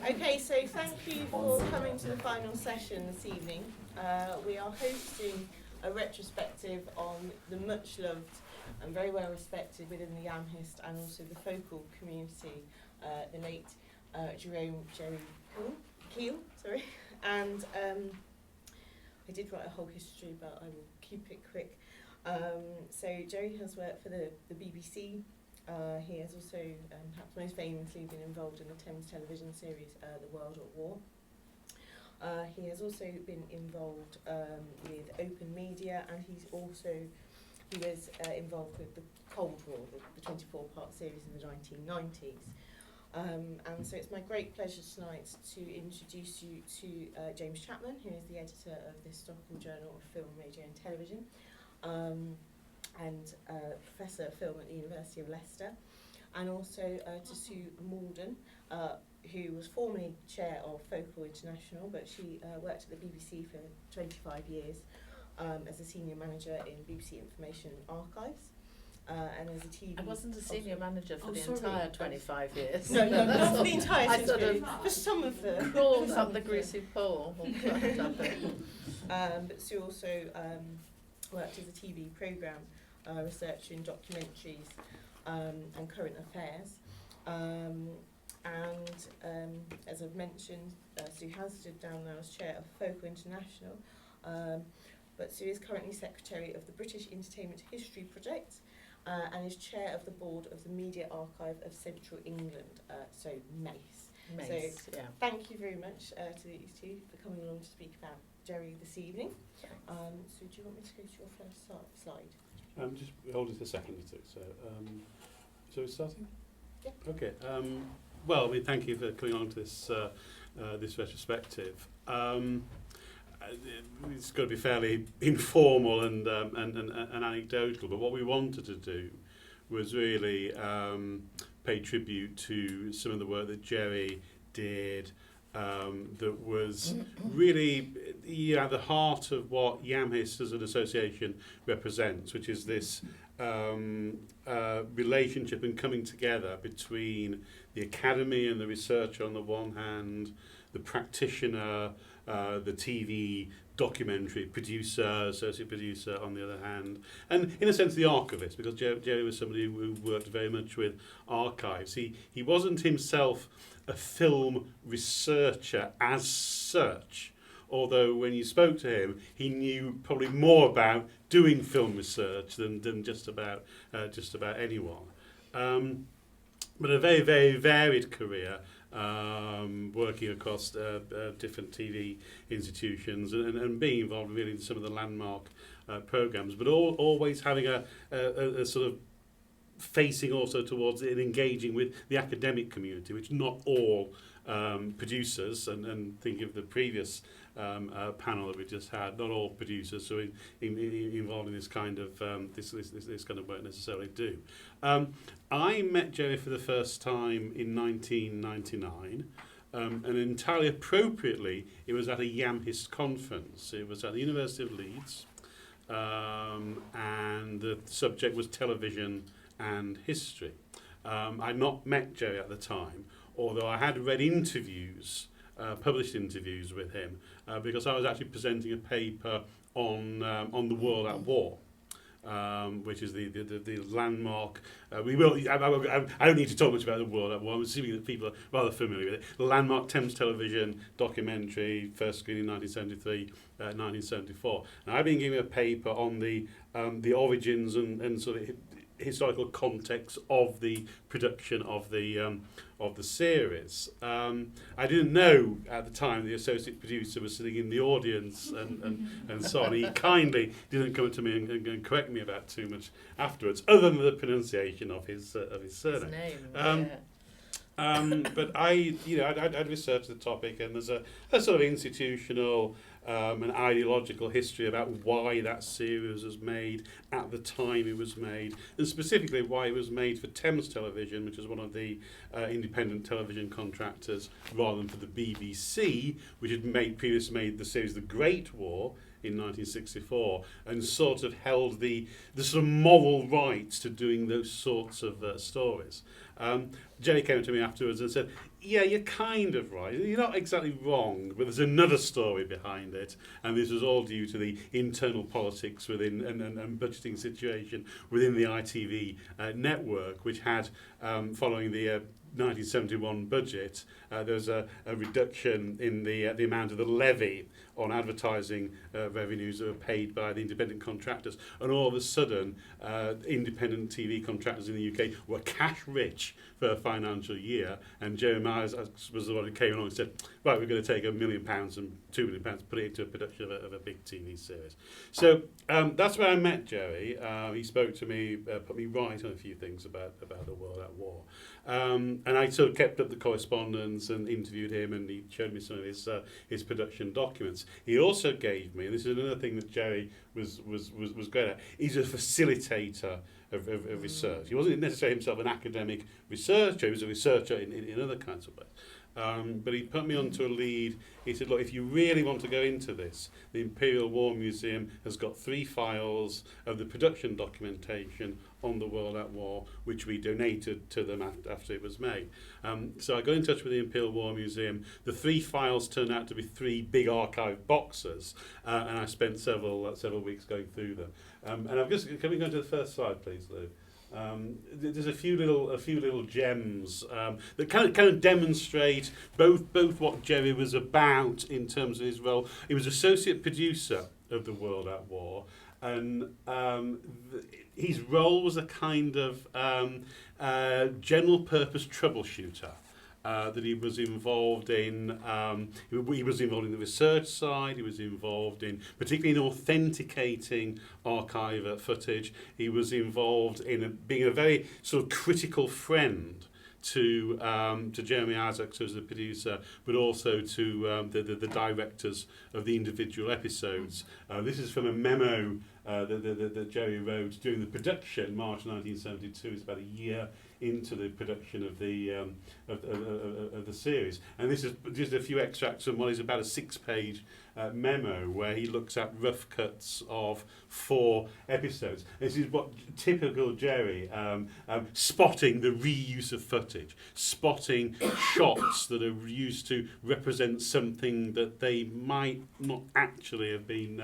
Okay, so thank you for coming to the final session this evening. We are hosting a retrospective on the much loved and very well respected within the IAMHIST and also the focal community, the late Jerry Kuehl, and I did write a whole history, but I will keep it quick. So Jerry has worked for the BBC. He has also, perhaps most famously, been involved in the Thames Television series The World at War. He has also been involved with open media, and he was involved with the Cold War, the 24-part series in the 1990s. And so it's my great pleasure tonight to introduce you to James Chapman, who is the editor of the historical journal of film, radio and television, and Professor of Film at the University of Leicester, and also to Sue Maldon, who was formerly chair of Focal International, but she worked at the BBC for 25 years as a senior manager in BBC Information Archives. And as a TV... I wasn't a senior manager for the entire 25 years. No, not for the entire I sort of for some of the... crawled up the greasy pole. But Sue also worked as a TV programme researcher in documentaries and current affairs. As I've mentioned, Sue has stood down now as chair of Focal International, but Sue is currently secretary of the British Entertainment History Project and is chair of the board of the Media Archive of Central England, so MACE. So thank you very much to these two for coming along to speak about Jerry this evening. So do you want me to go to your first slide? Just hold it a second or two. So we're starting? Yeah. Okay. Well, I mean, thank you for coming on to this this retrospective. It's got to be fairly informal and anecdotal, but what we wanted to do was really pay tribute to some of the work that Jerry did that was really at the heart of what IAMHIST as an association represents, which is this relationship and coming together between the academy and the researcher on the one hand, the practitioner, the TV documentary producer, associate producer on the other hand, and in a sense the archivist, because Jerry was somebody who worked very much with archives. He wasn't himself a film researcher as such, although when you spoke to him, he knew probably more about doing film research than just about anyone. But a very, very varied career, working across different TV institutions and being involved really in some of the landmark programmes, but always having a sort of facing also towards it and engaging with the academic community, which not all producers, and think of the previous panel that we just had, not all producers who are involved in this kind of this kind of work necessarily do. I met Jerry for the first time in 1999, and entirely appropriately, it was at a IAMHIST conference. It was at the University of Leeds, and the subject was television and history. I'd not met Jerry at the time, although I had read interviews, published interviews with him, because I was actually presenting a paper on the World at War, which is the landmark. I don't need to talk much about the World at War. I'm assuming that people are rather familiar with it. The landmark Thames Television documentary, first screen in 1973, 1974. Now, I've been giving a paper on the origins and sort of historical context of the production of the series. I didn't know at the time the associate producer was sitting in the audience and so on. He kindly didn't come up to me and correct me about too much afterwards, other than the pronunciation of his surname. His name, but I'd researched the topic, and there's a sort of institutional an ideological history about why that series was made at the time it was made, and specifically why it was made for Thames Television, which is one of the independent television contractors, rather than for the BBC, which had previously made the series The Great War in 1964 and sort of held the sort of moral rights to doing those sorts of stories. Jerry came to me afterwards and said, yeah, you're kind of right. You're not exactly wrong, but there's another story behind it, and this was all due to the internal politics within and budgeting situation within the ITV network, which had, following the 1971 budget, there was a reduction in the amount of the levy on advertising revenues that were paid by the independent contractors, and all of a sudden independent TV contractors in the UK were cash rich for a financial year, and Jeremiah was the one who came along and said, right, we're going to take £1 million and £2 million, put it into a production of a big TV series. So that's where I met Jerry. He spoke to me, put me right on a few things about the World at War. And I sort of kept up the correspondence and interviewed him, and he showed me some of his production documents. He also gave me, and this is another thing that Jerry was great at, he's a facilitator of research. He wasn't necessarily himself an academic researcher, he was a researcher in other kinds of ways. But he put me onto a lead. He said, look, if you really want to go into this, the Imperial War Museum has got 3 files of the production documentation on the World at War, which we donated to them after it was made. So I got in touch with the Imperial War Museum. The 3 files turned out to be 3 big archive boxes, and I spent several weeks going through them. And I've just, can we go to the first slide, please, Lou? There's a few little gems that kind of demonstrate both what Jerry was about in terms of his role. He was associate producer of the World at War, and his role was a kind of general purpose troubleshooter. That he was involved in. He was involved in the research side. He was involved in, particularly in authenticating archive footage. He was involved in being a very sort of critical friend to Jeremy Isaacs as the producer, but also to the directors of the individual episodes. This is from a memo that Jerry wrote during the production, March 1972. It's about a year into the production of the series, and this is just a few extracts from what is about a 6-page memo where he looks at rough cuts of 4 episodes. This is what typical Jerry, spotting the reuse of footage, spotting shots that are used to represent something that they might not actually have been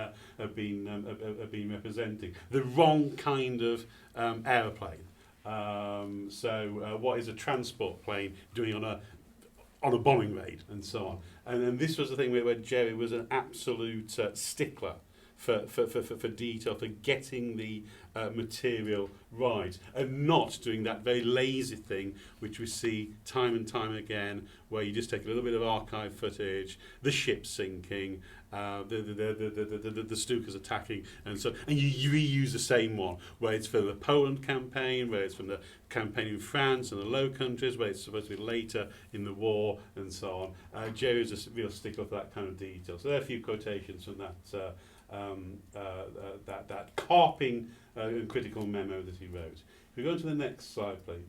representing, the wrong kind of aeroplane. So what is a transport plane doing on a bombing raid, and so on. And then this was the thing where Jerry was an absolute stickler for detail, for getting the material right, and not doing that very lazy thing which we see time and time again, where you just take a little bit of archive footage, the ship sinking, the Stukas attacking, and you reuse the same one, where it's from the Poland campaign, where it's from the campaign in France and the Low Countries, where it's supposed to be later in the war, and so on. Jerry is a real stickler for that kind of detail. So there are a few quotations from that carping and critical memo that he wrote. If we go on to the next slide, please.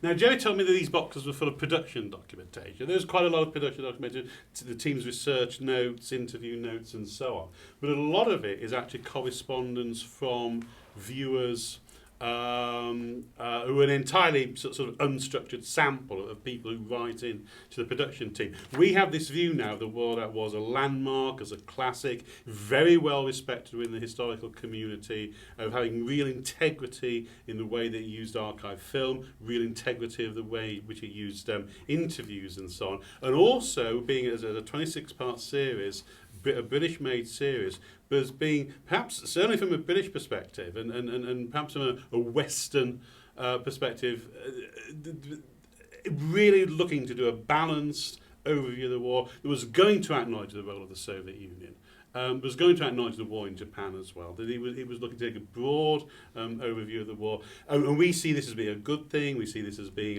Now, Jerry told me that these boxes were full of production documentation. There's quite a lot of production documentation, to the team's research notes, interview notes, and so on. But a lot of it is actually correspondence from viewers who are an entirely sort of unstructured sample of people who write in to the production team. We have this view now of the World at War as a landmark, as a classic, very well respected within the historical community, of having real integrity in the way that it used archive film, real integrity of the way which it used interviews and so on, and also being as a 26-part series, a British-made series, but as being, perhaps, certainly from a British perspective, and perhaps from a Western perspective, really looking to do a balanced overview of the war that was going to acknowledge the role of the Soviet Union, was going to acknowledge the war in Japan as well. That he was looking to take a broad overview of the war, and we see this as being a good thing. We see this as being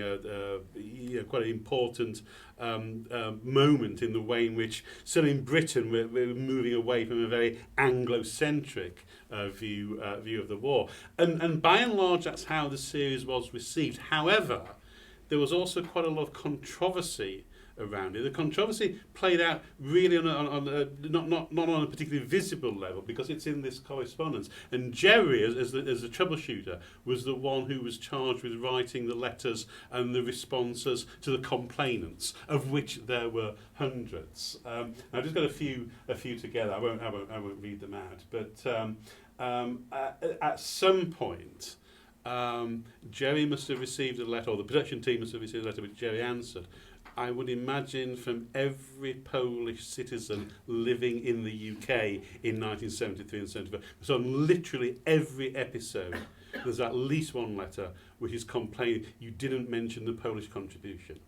quite an important moment in the way in which, certainly in Britain, we're moving away from a very Anglo-centric view of the war, and by and large that's how the series was received. However, there was also quite a lot of controversy around it. The controversy played out really not on a particularly visible level because it's in this correspondence. And Jerry, as the troubleshooter, was the one who was charged with writing the letters and the responses to the complainants, of which there were hundreds. I've just got a few together. I won't read them out. But at some point, Jerry must have received a letter, or the production team must have received a letter which Jerry answered. I would imagine from every Polish citizen living in the UK in 1973 and 74. So on literally every episode, there's at least one letter which is complaining you didn't mention the Polish contribution,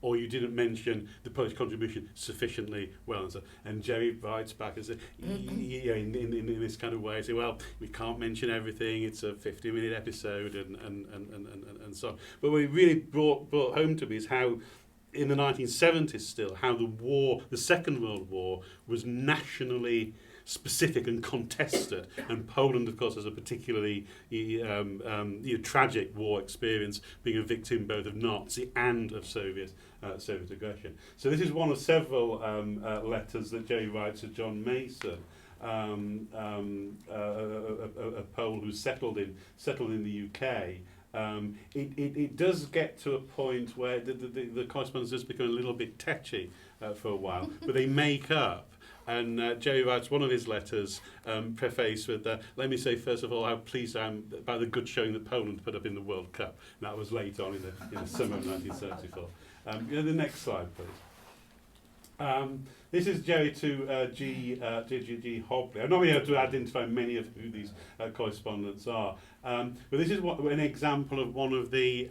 or you didn't mention the Polish contribution sufficiently well. And Jerry writes back and says, in this kind of way, say, well, we can't mention everything. It's a 50-minute episode, and so on. But what it really brought home to me is how, in the 1970s still, how the Second World War was nationally specific and contested, and Poland, of course, has a particularly tragic war experience, being a victim both of Nazi and of Soviet aggression. So this is one of several letters that Jerry writes to John Mason, a Pole who's settled in the UK. It does get to a point where the correspondence does become a little bit tetchy for a while, but they make up. And Jerry writes one of his letters prefaced with, let me say first of all how pleased I am about the good showing that Poland put up in the World Cup. And that was late on in the summer of 1974. The next slide, please. This is Jerry to G. Hobley. I'm not really able to identify many of who these correspondents are, but this is an example of one of the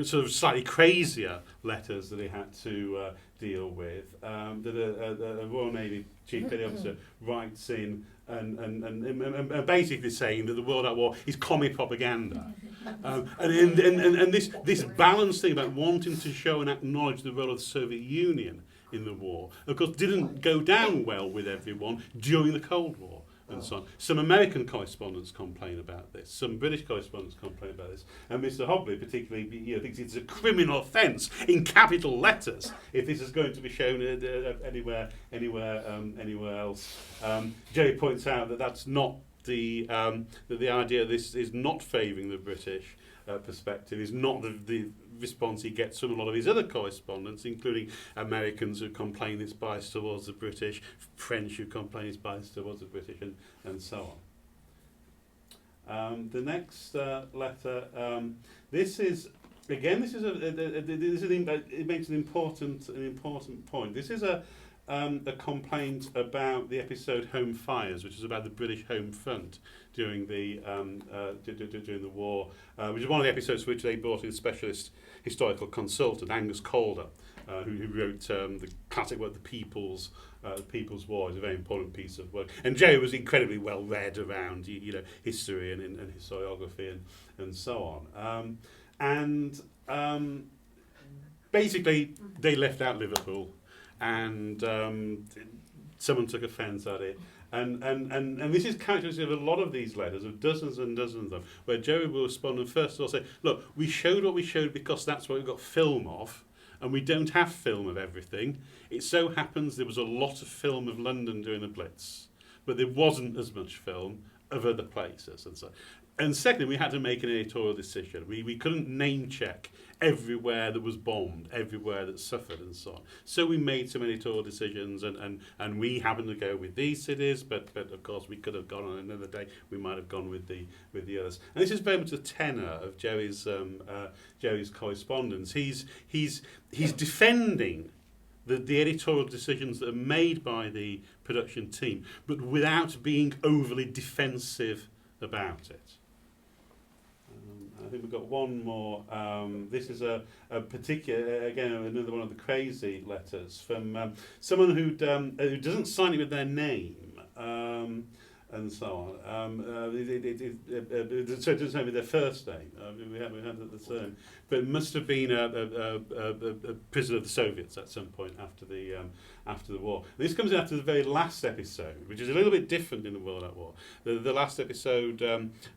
sort of slightly crazier letters that he had to deal with. That a Royal Navy Chief Petty Officer writes in and basically saying that the World at War is commie propaganda. And this balanced thing about wanting to show and acknowledge the role of the Soviet Union in the war, of course, didn't go down well with everyone during the Cold War and so on. Some American correspondents complain about this. Some British correspondents complain about this. And Mr. Hobley particularly thinks it's a criminal offence in capital letters if this is going to be shown anywhere else. Jerry points out that that's not the idea. This is not favouring the British perspective. Is not the response he gets from a lot of his other correspondents, including Americans who complain it's biased towards the British, French who complain it's biased towards the British, and so on. The next letter. This makes an important point. This is a complaint about the episode Home Fires, which is about the British Home Front during the war, which is one of the episodes for which they brought in a specialist historical consultant, Angus Calder, who wrote the classic work, The People's War. Is a very important piece of work. And Jerry was incredibly well read around history and historiography and so on. Basically, they left out Liverpool. And someone took offence at it. And this is characteristic of a lot of these letters, of dozens and dozens of them, where Jerry will respond and first of all say, look, we showed what we showed because that's what we've got film of, and we don't have film of everything. It so happens there was a lot of film of London during the Blitz, but there wasn't as much film of other places and so on. And secondly, we had to make an editorial decision. We couldn't name check everywhere that was bombed, everywhere that suffered and so on. So we made some editorial decisions and we happened to go with these cities, but of course we could have gone on another day, we might have gone with the others. And this is very much the tenor of Jerry's correspondence. He's defending the editorial decisions that are made by the production team, but without being overly defensive about it. I think we've got one more. This is a particular, again, another one of the crazy letters from someone who doesn't sign it with their name. And so on. So it doesn't have their first name. We have the surname, but it must have been a prisoner of the Soviets at some point after the war. This comes after the very last episode, which is a little bit different in the World at War. The last episode,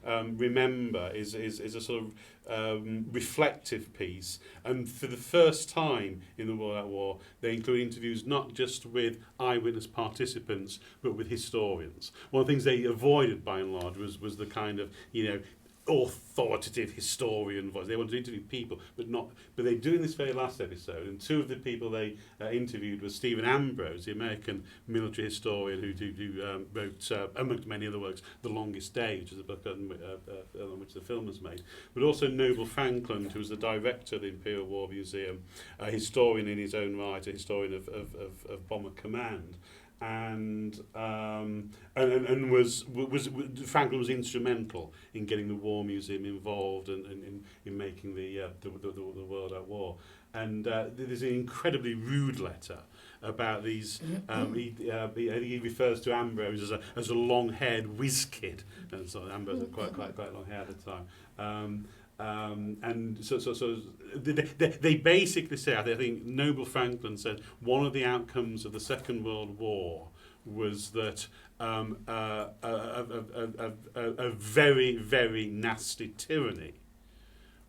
remember, is a sort of reflective piece, and for the first time in the World at War, they include interviews not just with eyewitness participants, but with historians. One of the things they avoided, by and large, was the kind of, authoritative historian voice. They wanted to interview people, but they do in this very last episode. And two of the people they interviewed was Stephen Ambrose, the American military historian who wrote, among many other works, The Longest Day, which is a book on which the film was made. But also Noble Frankland, who was the director of the Imperial War Museum, a historian in his own right, a historian of Bomber Command. And was Franklin was instrumental in getting the War Museum involved and in making the World at War. And there's an incredibly rude letter about these. He refers to Ambrose as a long-haired whiz kid, and so Ambrose had quite long hair at the time. And so they basically say, I think Noble Franklin said, one of the outcomes of the Second World War was that a very, very nasty tyranny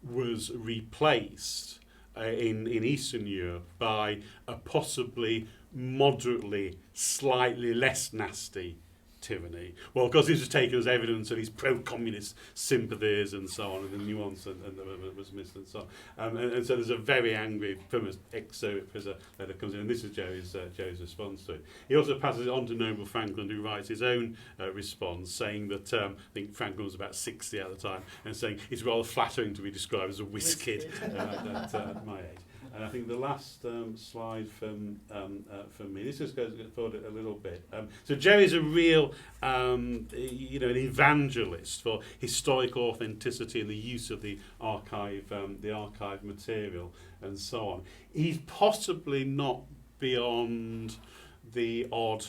was replaced in Eastern Europe by a possibly moderately, slightly less nasty tyranny. Well, of course, this was taken as evidence of his pro-communist sympathies and so on, and the nuance and was missed and so on. And so there's a very angry, from an ex-Soviet prisoner letter comes in, and this is Jerry's response to it. He also passes it on to Noble Franklin, who writes his own response, saying that I think Franklin was about 60 at the time, and saying it's rather flattering to be described as a whiz kid at my age. And I think the last slide from me, this just goes forward a little bit. So Jerry's a real, an evangelist for historical authenticity and the use of the archive material and so on. He's possibly not beyond the odd,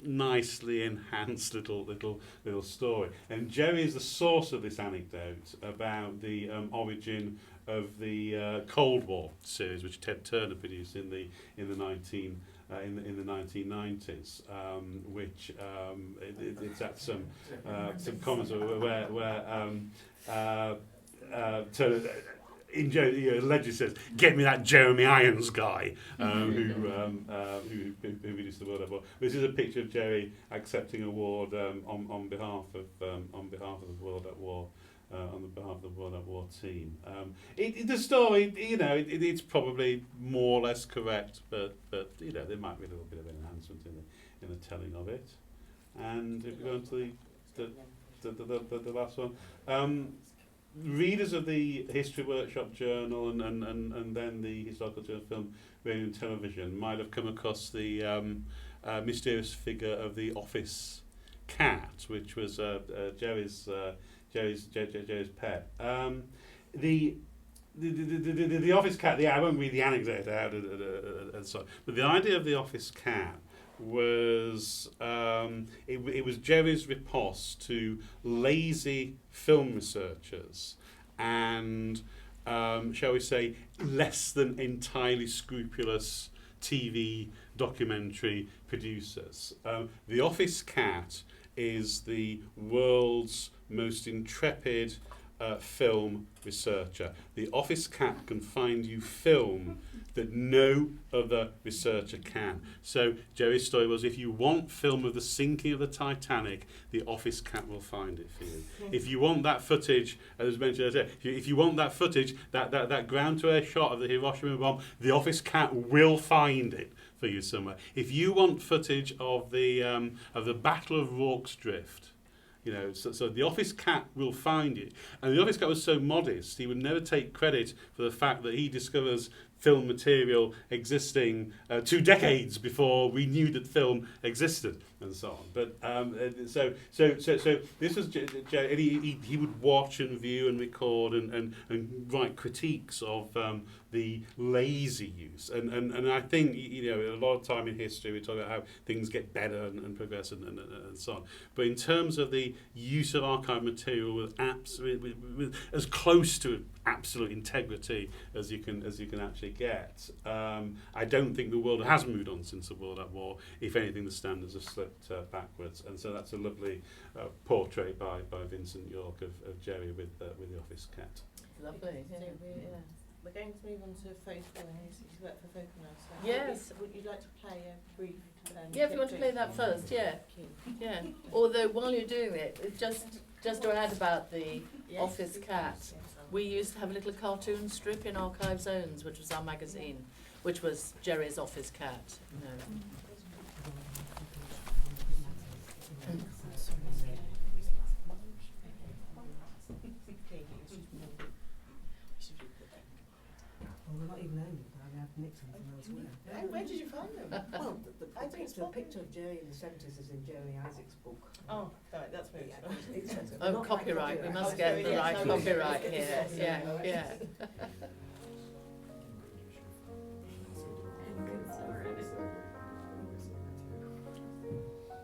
nicely enhanced little story. And Jerry is the source of this anecdote about the origin of the Cold War series, which Ted Turner produced in the 1990s, which it's at some comments where Turner allegedly says, "Get me that Jeremy Irons guy who produced the World at War." This is a picture of Jerry accepting an award on behalf of the World at War. On behalf of the World at War team. The story, it's probably more or less correct, but there might be a little bit of enhancement in the telling of it. And if we go on to the last one, readers of the History Workshop Journal and then the Historical Journal Film, Radio and Television might have come across the mysterious figure of the office cat, which was Jerry's pet. The office cat. I won't read the anecdote out and so on. But the idea of the office cat was it was Jerry's riposte to lazy film researchers and shall we say less than entirely scrupulous TV documentary producers. The office cat is the world's most intrepid film researcher. The office cat can find you film that no other researcher can. So Jerry's story was, if you want film of the sinking of the Titanic, the office cat will find it for you. If you want that footage, as was mentioned earlier, if you want that footage, that ground-to-air shot of the Hiroshima bomb, the office cat will find it for you somewhere. If you want footage of the Battle of Rorke's Drift, so the office cat will find it. And the office cat was so modest, he would never take credit for the fact that he discovers film material existing 2 decades before we knew that film existed, and so on. But so this was he would watch and view and record and write critiques of the lazy use. And I think a lot of time in history we talk about how things get better and progress and so on. But in terms of the use of archive material with as close to absolute integrity as you can actually get, I don't think the world has moved on since the World at War. If anything, the standards have slipped backwards. And so that's a lovely portrait by Vincent York of Jerry with the office cat. Lovely. So Yeah. we're going to move on to Focal, and he's worked for Focal now. So Yes. would you like to play a brief? Yeah, if you want to play that first, yeah. Yeah. Although while you're doing it, just to add about the office cat, we used to have a little cartoon strip in Archive Zones, which was our magazine, which was Jerry's office cat. You know. Well, we're not even home. I have nicked them from elsewhere. Hey, where did you find them? Well, I think the picture of Jerry in the 70s is in Jerry Isaac's book. Oh, right, that's moved. Oh, copyright. We must Oh, get sorry, the yes, right I was- copyright here. Yeah, yeah.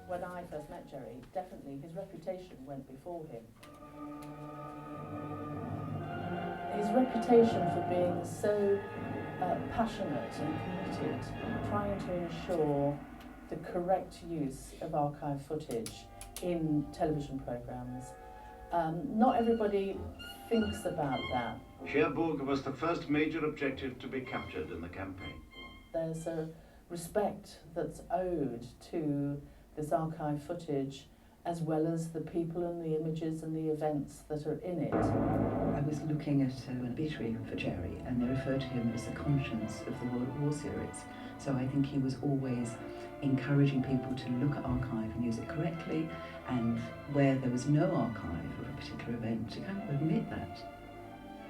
When I first met Jerry, definitely his reputation went before him. His reputation for being so passionate and committed, trying to ensure the correct use of archive footage in television programmes. Not everybody thinks about that. Cherbourg was the first major objective to be captured in the campaign. There's a respect that's owed to this archive footage, as well as the people and the images and the events that are in it. I was looking at an obituary for Jerry, and they referred to him as the conscience of the World War series. So I think he was always encouraging people to look at archive and use it correctly, and where there was no archive of a particular event, to kind of admit that.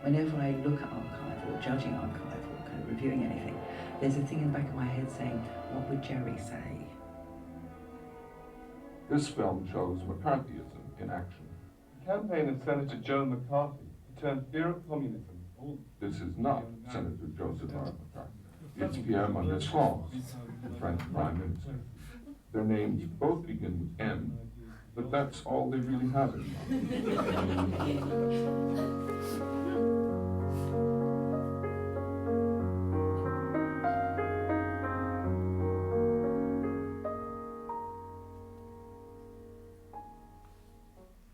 Whenever I look at archive or judging archive or kind of reviewing anything, there's a thing in the back of my head saying, what would Jerry say? This film shows McCarthyism in action. The campaign of Senator Joe McCarthy turned fear of communism. This is not Senator Joseph R. McCarthy. It's Pierre Mendès-France, the French Prime Minister. Their names both begin with M, but that's all they really have in mind.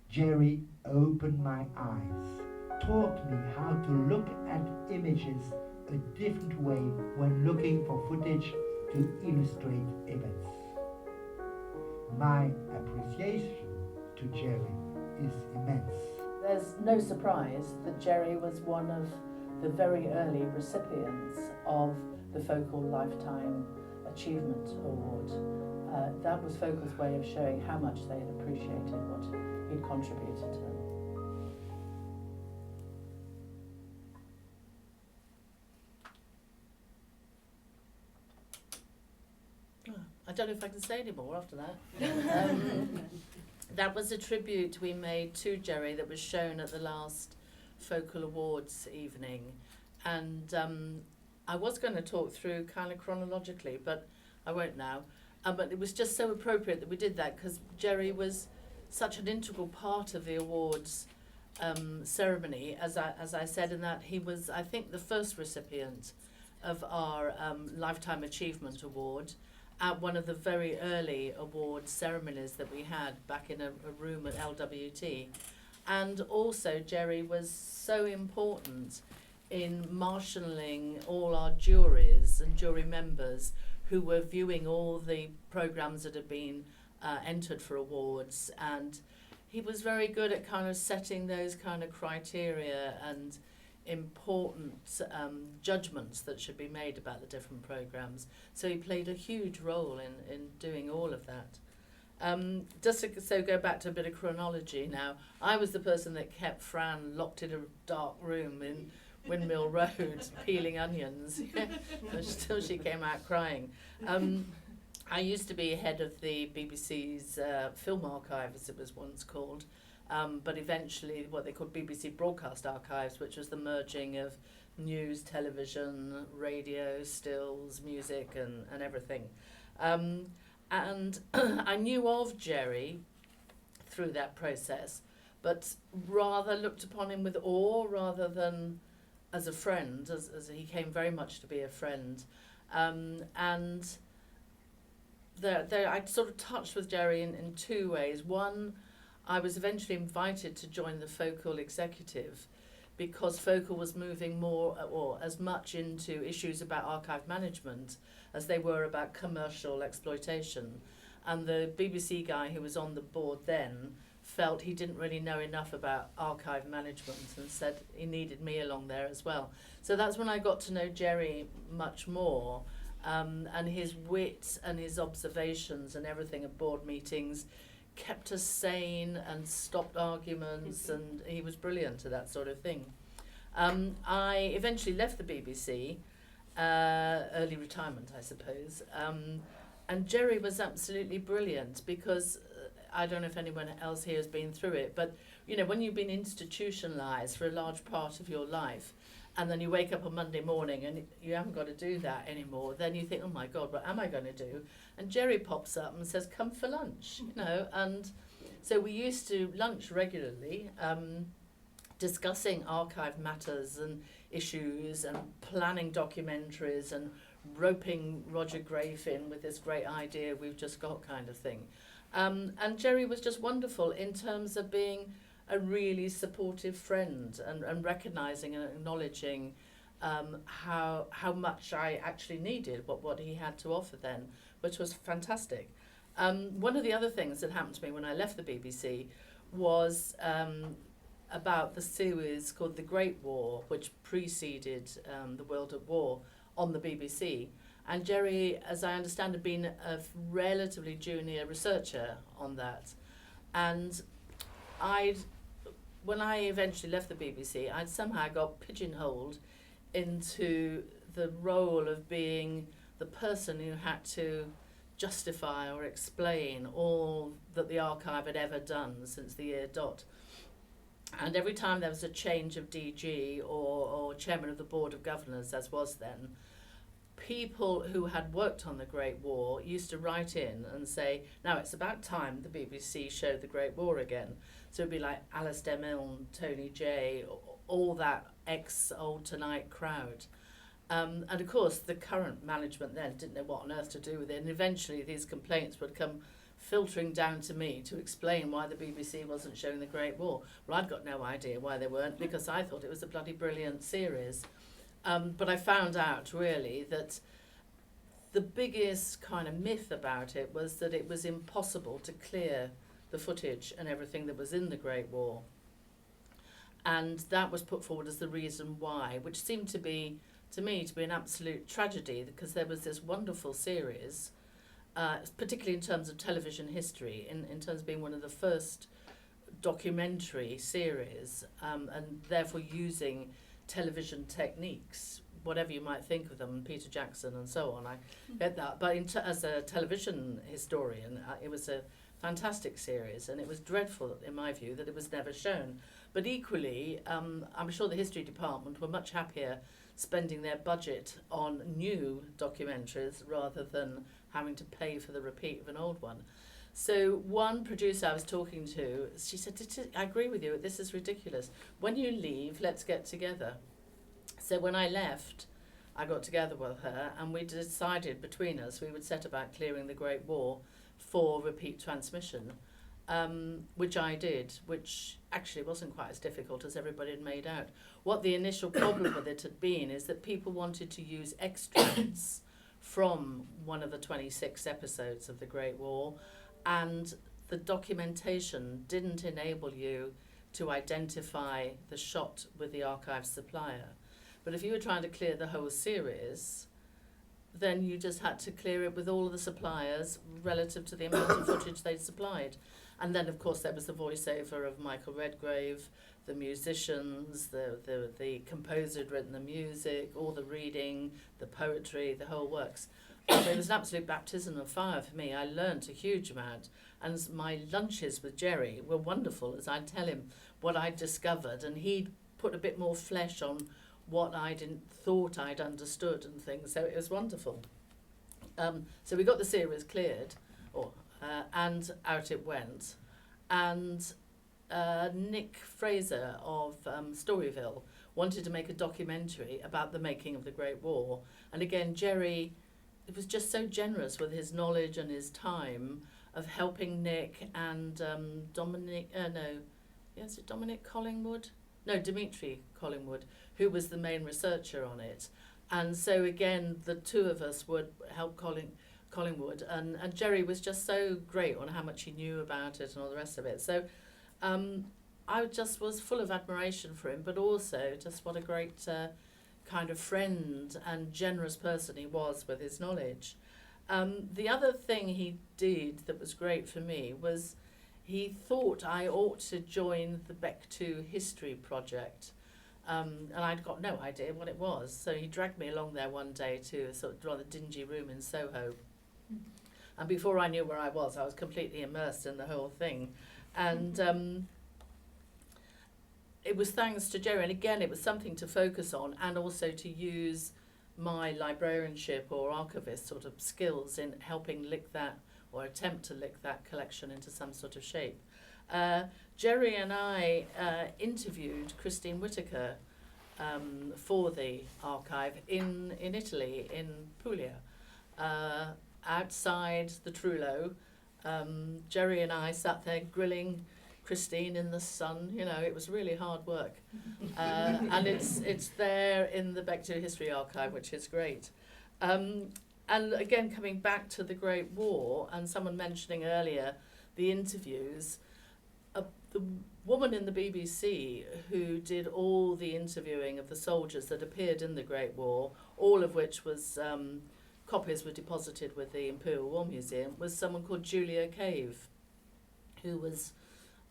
Jerry opened my eyes, taught me how to look at images a different way when looking for footage to illustrate events. My appreciation to Jerry is immense. There's no surprise that Jerry was one of the very early recipients of the Focal Lifetime Achievement Award. That was Focal's way of showing how much they had appreciated what he'd contributed to them. I don't know if I can say any more after that. That was a tribute we made to Jerry that was shown at the last Focal Awards evening. And I was going to talk through kind of chronologically, but I won't now. But it was just so appropriate that we did that because Jerry was such an integral part of the awards ceremony, as I said, in that he was, I think, the first recipient of our Lifetime Achievement Award at one of the very early award ceremonies that we had back in a room at LWT. And also Jerry was so important in marshalling all our juries and jury members who were viewing all the programmes that had been entered for awards, and he was very good at kind of setting those kind of criteria and important judgments that should be made about the different programmes. So he played a huge role in doing all of that. Just to go back to a bit of chronology now, I was the person that kept Fran locked in a dark room in Windmill Road peeling onions until she came out crying. I used to be head of the BBC's film archive, as it was once called, but eventually what they called BBC Broadcast Archives, which was the merging of news, television, radio, stills, music and everything. And I knew of Jerry through that process, but rather looked upon him with awe rather than as a friend, as he came very much to be a friend. And I sort of touched with Jerry in two ways. One, I was eventually invited to join the Focal executive because Focal was moving more or as much into issues about archive management as they were about commercial exploitation. And the BBC guy who was on the board then felt he didn't really know enough about archive management and said he needed me along there as well. So that's when I got to know Jerry much more, and his wit and his observations and everything at board meetings kept us sane and stopped arguments, and he was brilliant at that sort of thing. I eventually left the BBC, early retirement I suppose, and Jerry was absolutely brilliant because I don't know if anyone else here has been through it, but you know, when you've been institutionalized for a large part of your life and then you wake up on Monday morning and you haven't got to do that anymore, then you think, oh my God, what am I going to do? And Jerry pops up and says, come for lunch, you know. And so we used to lunch regularly, discussing archive matters and issues and planning documentaries and roping Roger Grafe in with this great idea we've just got kind of thing. And Jerry was just wonderful in terms of being a really supportive friend and recognising and acknowledging how much I actually needed what he had to offer then, which was fantastic. One of the other things that happened to me when I left the BBC was about the series called The Great War, which preceded The World at War on the BBC. And Jerry, as I understand, had been a relatively junior researcher on that. And when I eventually left the BBC, I'd somehow got pigeonholed into the role of being the person who had to justify or explain all that the archive had ever done since the year dot. And every time there was a change of DG or chairman of the Board of Governors, as was then, people who had worked on the Great War used to write in and say, now it's about time the BBC showed the Great War again. So it'd be like Alistair Milne, Tony Jay, all that ex-Old Tonight crowd. And of course, the current management then didn't know what on earth to do with it. And eventually these complaints would come filtering down to me to explain why the BBC wasn't showing the Great War. Well, I'd got no idea why they weren't, because I thought it was a bloody brilliant series. But I found out really that the biggest kind of myth about it was that it was impossible to clear the footage and everything that was in the Great War. And that was put forward as the reason why, which seemed to me to be an absolute tragedy, because there was this wonderful series, particularly in terms of television history, in terms of being one of the first documentary series, and therefore using television techniques, whatever you might think of them, Peter Jackson and so on. I get that. But as a television historian, it was a fantastic series, and it was dreadful, in my view, that it was never shown. But equally, I'm sure the history department were much happier spending their budget on new documentaries rather than having to pay for the repeat of an old one. So one producer I was talking to, she said, I agree with you, this is ridiculous. When you leave, let's get together. So when I left, I got together with her, and we decided between us we would set about clearing the Great War for repeat transmission, which I did, which actually wasn't quite as difficult as everybody had made out. What the initial problem with it had been is that people wanted to use extracts from one of the 26 episodes of the Great War, and the documentation didn't enable you to identify the shot with the archive supplier. But if you were trying to clear the whole series, then you just had to clear it with all of the suppliers relative to the amount of footage they'd supplied. And then, of course, there was the voiceover of Michael Redgrave, the musicians, the composer had written the music, all the reading, the poetry, the whole works. It was an absolute baptism of fire for me. I learnt a huge amount, and my lunches with Jerry were wonderful, as I'd tell him what I'd discovered, and he'd put a bit more flesh on what I thought I'd understood and things, so it was wonderful. So we got the series cleared, and out it went. And Nick Fraser of Storyville wanted to make a documentary about the making of the Great War. And again, Jerry was just so generous with his knowledge and his time of helping Nick and Dominic Collingwood? Dimitri Collingwood, who was the main researcher on it. And so again, the two of us would help Collingwood, and Jerry was just so great on how much he knew about it and all the rest of it. So I just was full of admiration for him, but also just what a great kind of friend and generous person he was with his knowledge. The other thing he did that was great for me was he thought I ought to join the Back to History project. And I'd got no idea what it was. So he dragged me along there one day to a sort of rather dingy room in Soho. And before I knew where I was completely immersed in the whole thing. And it was thanks to Jerry. And again, it was something to focus on and also to use my librarianship or archivist sort of skills in helping lick that or attempt to lick that collection into some sort of shape. Jerry and I interviewed Christine Whitaker for the archive in Italy, in Puglia, outside the Trullo. Jerry and I sat there grilling Christine in the sun. You know, it was really hard work. And it's there in the Back to History archive, which is great. And again, coming back to the Great War, and someone mentioning earlier the interviews, the woman in the BBC who did all the interviewing of the soldiers that appeared in the Great War, all of which was copies were deposited with the Imperial War Museum, was someone called Llewella Chapman, who was,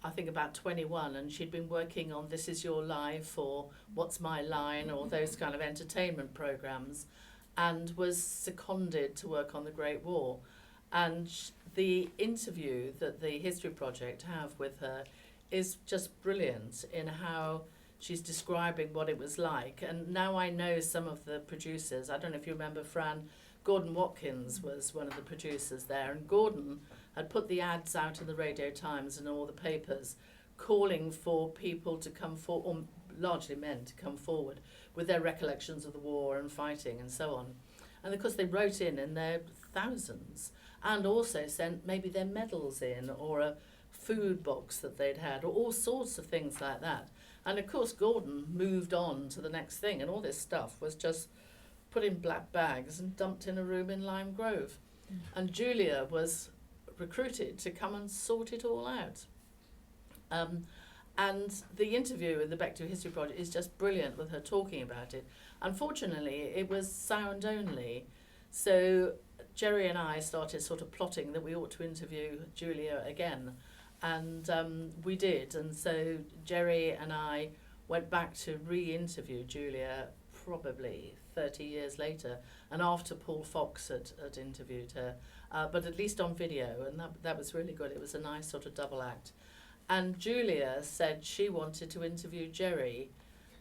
I think, about 21, and she'd been working on This Is Your Life or What's My Line or those kind of entertainment programs, and was seconded to work on the Great War. And the interview that the History Project have with her is just brilliant in how she's describing what it was like. And now I know some of the producers. I don't know if you remember Fran, Gordon Watkins was one of the producers there, and Gordon had put the ads out in the Radio Times and all the papers calling for people to come forward, or largely men to come forward with their recollections of the war and fighting and so on. And of course they wrote in their thousands, and also sent maybe their medals in or a food box that they'd had or all sorts of things like that. And of course Gordon moved on to the next thing, and all this stuff was just put in black bags and dumped in a room in Lime Grove. And Julia was recruited to come and sort it all out. And the interview in the Back to History Project is just brilliant with her talking about it. Unfortunately, it was sound only, so Jerry and I started sort of plotting that we ought to interview Julia again, and we did. And so Jerry and I went back to re-interview Julia probably 30 years later, and after Paul Fox had interviewed her, but at least on video, and that was really good. It was a nice sort of double act. And Julia said she wanted to interview Jerry,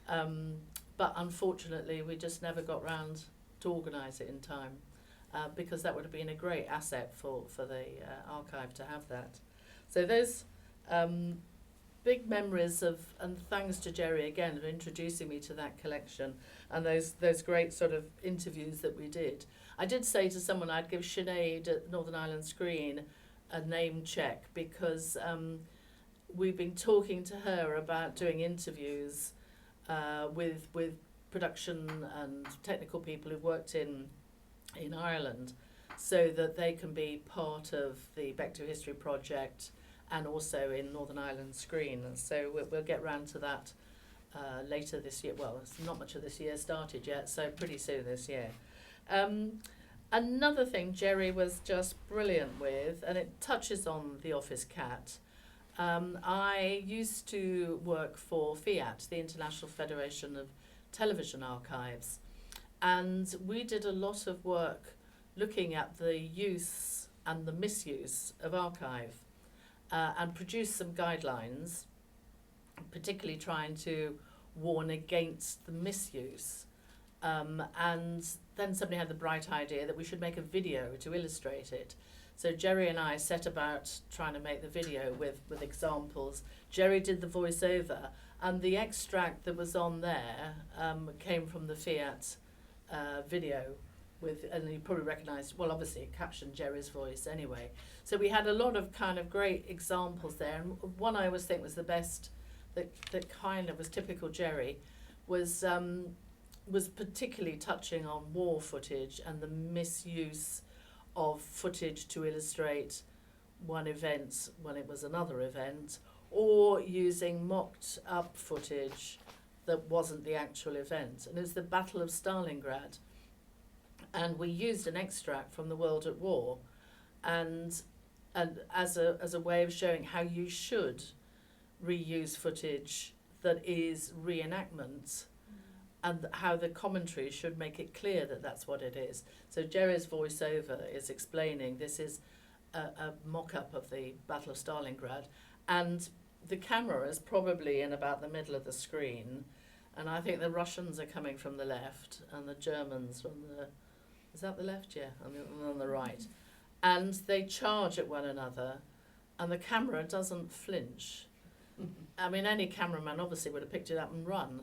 but unfortunately we just never got round to organise it in time, because that would have been a great asset for the archive to have that. So those big memories of, and thanks to Jerry again for introducing me to that collection, and those great sort of interviews that we did. I did say to someone I'd give Sinead at Northern Ireland Screen a name check, because we've been talking to her about doing interviews with production and technical people who've worked in Ireland, so that they can be part of the Back to History project and also in Northern Ireland Screen. And so we'll get round to that later this year. Well, it's not much of this year started yet, so pretty soon this year. Another thing Jerry was just brilliant with, and it touches on the office cat. I used to work for FIAT, the International Federation of Television Archives, and we did a lot of work looking at the use and the misuse of archive, and produced some guidelines, particularly trying to warn against the misuse. And then somebody had the bright idea that we should make a video to illustrate it. So Jerry and I set about trying to make the video with examples. Jerry did the voiceover, and the extract that was on there came from the FIAT video, and you probably recognised, well, obviously it captioned Jerry's voice anyway. So we had a lot of kind of great examples there, and one I always think was the best that kind of was typical Jerry was particularly touching on war footage and the misuse of footage to illustrate one event when it was another event, or using mocked up footage that wasn't the actual event. And it was the Battle of Stalingrad, and we used an extract from The World at War, and as a way of showing how you should reuse footage that is reenactment, and how the commentary should make it clear that that's what it is. So Jerry's voiceover is explaining this is a mock-up of the Battle of Stalingrad, and the camera is probably in about the middle of the screen, and I think the Russians are coming from the left and the Germans from the, is that the left? Yeah, on the right. And they charge at one another, and the camera doesn't flinch. I mean, any cameraman obviously would have picked it up and run.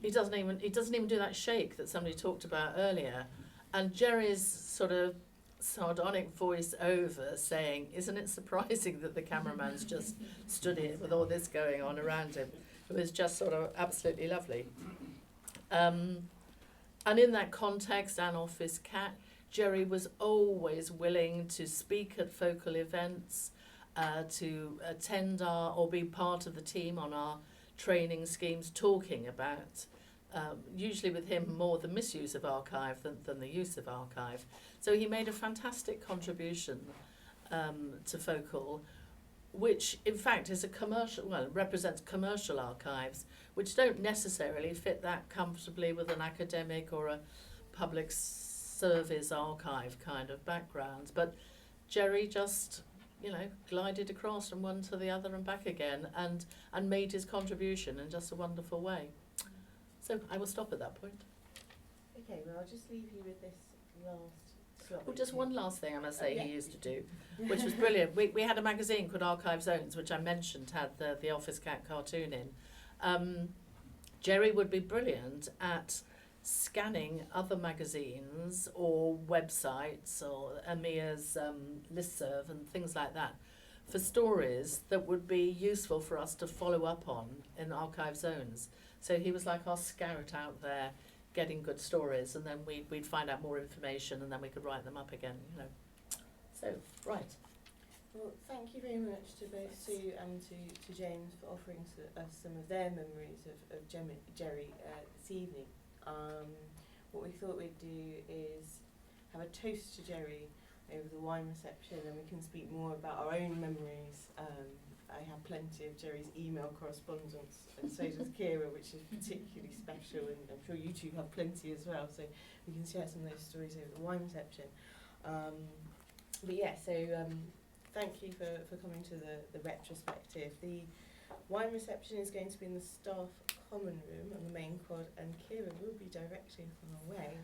He doesn't even do that shake that somebody talked about earlier. And Jerry's sort of sardonic voice over saying, isn't it surprising that the cameraman's just stood here with all this going on around him? It was just sort of absolutely lovely. And in that context, and off his cat, Jerry was always willing to speak at focal events, to attend or be part of the team on our training schemes, talking about, usually with him, more the misuse of archive than the use of archive. So he made a fantastic contribution to focal, which in fact is represents commercial archives, which don't necessarily fit that comfortably with an academic or a public service archive kind of background. But Jerry just, glided across from one to the other and back again, and made his contribution in just a wonderful way. So I will stop at that point. Okay, well, I'll just leave you with this last slot. Oh, just one last thing I must say Yeah. he used to do, which was brilliant. We had a magazine called Archive Zones, which I mentioned had the Office Cat cartoon in. Jerry would be brilliant at scanning other magazines or websites or EMEA's listserv and things like that for stories that would be useful for us to follow up on in Archive Zones. So he was like our scout out there getting good stories, and then we'd find out more information, and then we could write them up again, So, right. Well, thank you very much to both Sue and to James for offering us some of their memories of Jerry this evening. What we thought we'd do is have a toast to Jerry over the wine reception, and we can speak more about our own memories. I have plenty of Jerry's email correspondence, and so does Kira, which is particularly special, and I'm sure you two have plenty as well, so we can share some of those stories over the wine reception. But yeah, so thank you for coming to the retrospective. The wine reception is going to be in the staff common room on the main quad, and Kira will be directing from away.